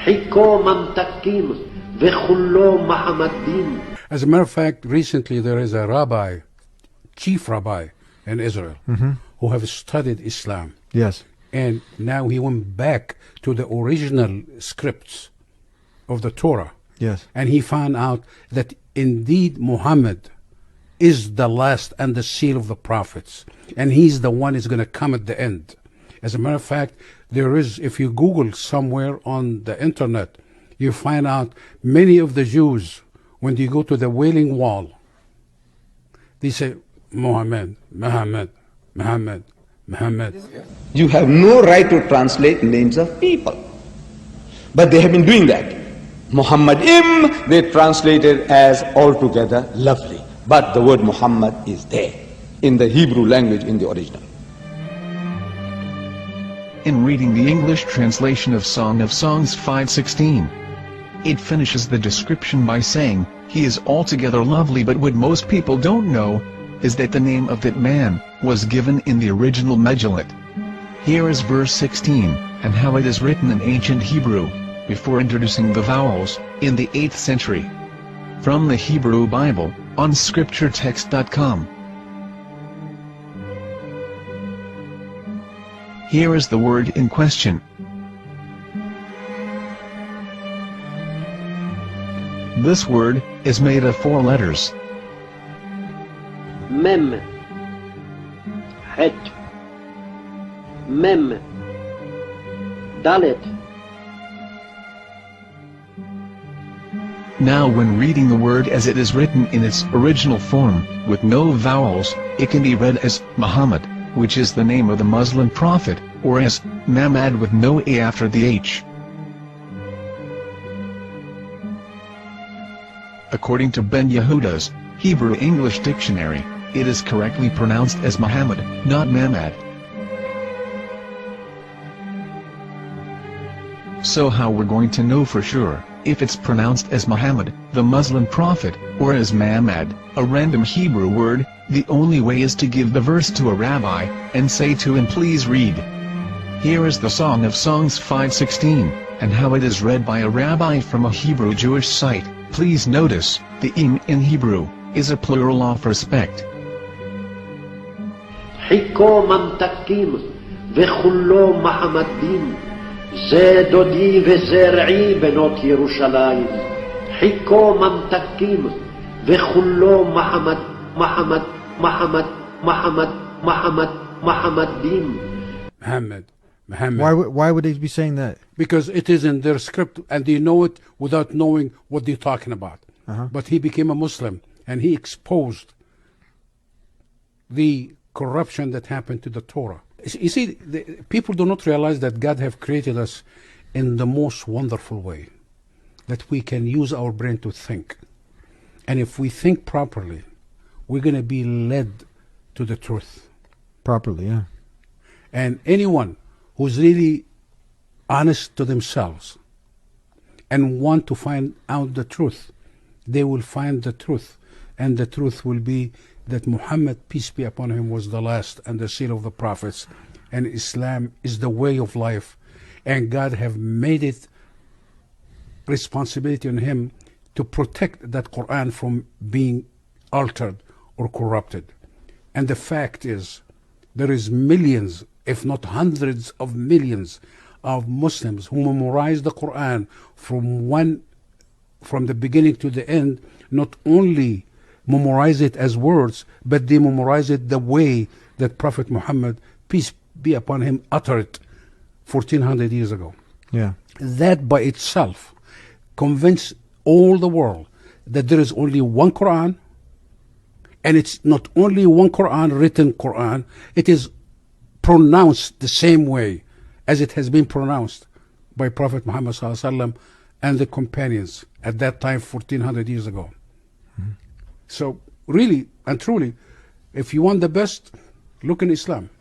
As a matter of fact, recently there is a rabbi, chief rabbi in Israel, who have studied Islam. Yes. And now he went back to the original scripts of the Torah. Yes. And he found out that indeed Muhammad is the last and the seal of the prophets. And he's the one who's going to come at the end. As a matter of fact, there is, if you Google somewhere on the internet, you find out many of the Jews, when you go to the Wailing Wall, they say, Muhammad, Muhammad, Muhammad, Muhammad. You have no right to translate names of people. But they have been doing that. Muhammadim, they translated as altogether lovely. But the word Muhammad is there in the Hebrew language in the original. In reading the English translation of Song of Songs 5:16, it finishes the description by saying, he is altogether lovely, but what most people don't know is that the name of that man was given in the original Megillah. Here is verse 16, and how it is written in ancient Hebrew, before introducing the vowels, in the 8th century. From the Hebrew Bible, on scripturetext.com. Here is the word in question. This word is made of 4 letters. Mem, Het, Mem, Dalet. Now when reading the word as it is written in its original form, with no vowels, it can be read as Muhammad, which is the name of the Muslim prophet, or as Mamad with no A after the H. According to Ben Yehuda's Hebrew English Dictionary, it is correctly pronounced as Muhammad, not Mamad. So how we're going to know for sure if it's pronounced as Muhammad, the Muslim prophet, or as Mamad, a random Hebrew word? The only way is to give the verse to a rabbi, and say to him, please read. Here is the Song of Songs 5:16, and how it is read by a rabbi from a Hebrew Jewish site. Please notice, the im in Hebrew is a plural of respect. Hiko mamtakim vechullo Mahamadim ze dodi vezer'i benot Yerushalayim. Hiko mamtakim vechullo Muhammad Muhammad Muhammad Muhammad Muhammad Muhammadim. Muhammad, Muhammad. Why would they be saying that? Because it is in their script and they know it without knowing what they're talking about. But he became a Muslim and he exposed the corruption that happened to the Torah. You see, people do not realize that God have created us in the most wonderful way, that we can use our brain to think. And if we think properly, we're going to be led to the truth. Properly, yeah. And anyone who's really honest to themselves and want to find out the truth, they will find the truth. And the truth will be that Muhammad, peace be upon him, was the last and the seal of the prophets. And Islam is the way of life. And God have made it responsibility on him to protect that Quran from being altered or corrupted. And the fact is, there is millions, if not hundreds of millions of Muslims who memorize the Quran from the beginning to the end, not only memorize it as words, but they memorize it the way that Prophet Muhammad, peace be upon him, uttered 1400 years ago. Yeah. That by itself convinced all the world that there is only one Quran, and it's not only one Quran, written Quran, it is pronounced the same way as it has been pronounced by Prophet Muhammad ﷺ and the companions at that time 1400 years ago. So really and truly, if you want the best, look in Islam.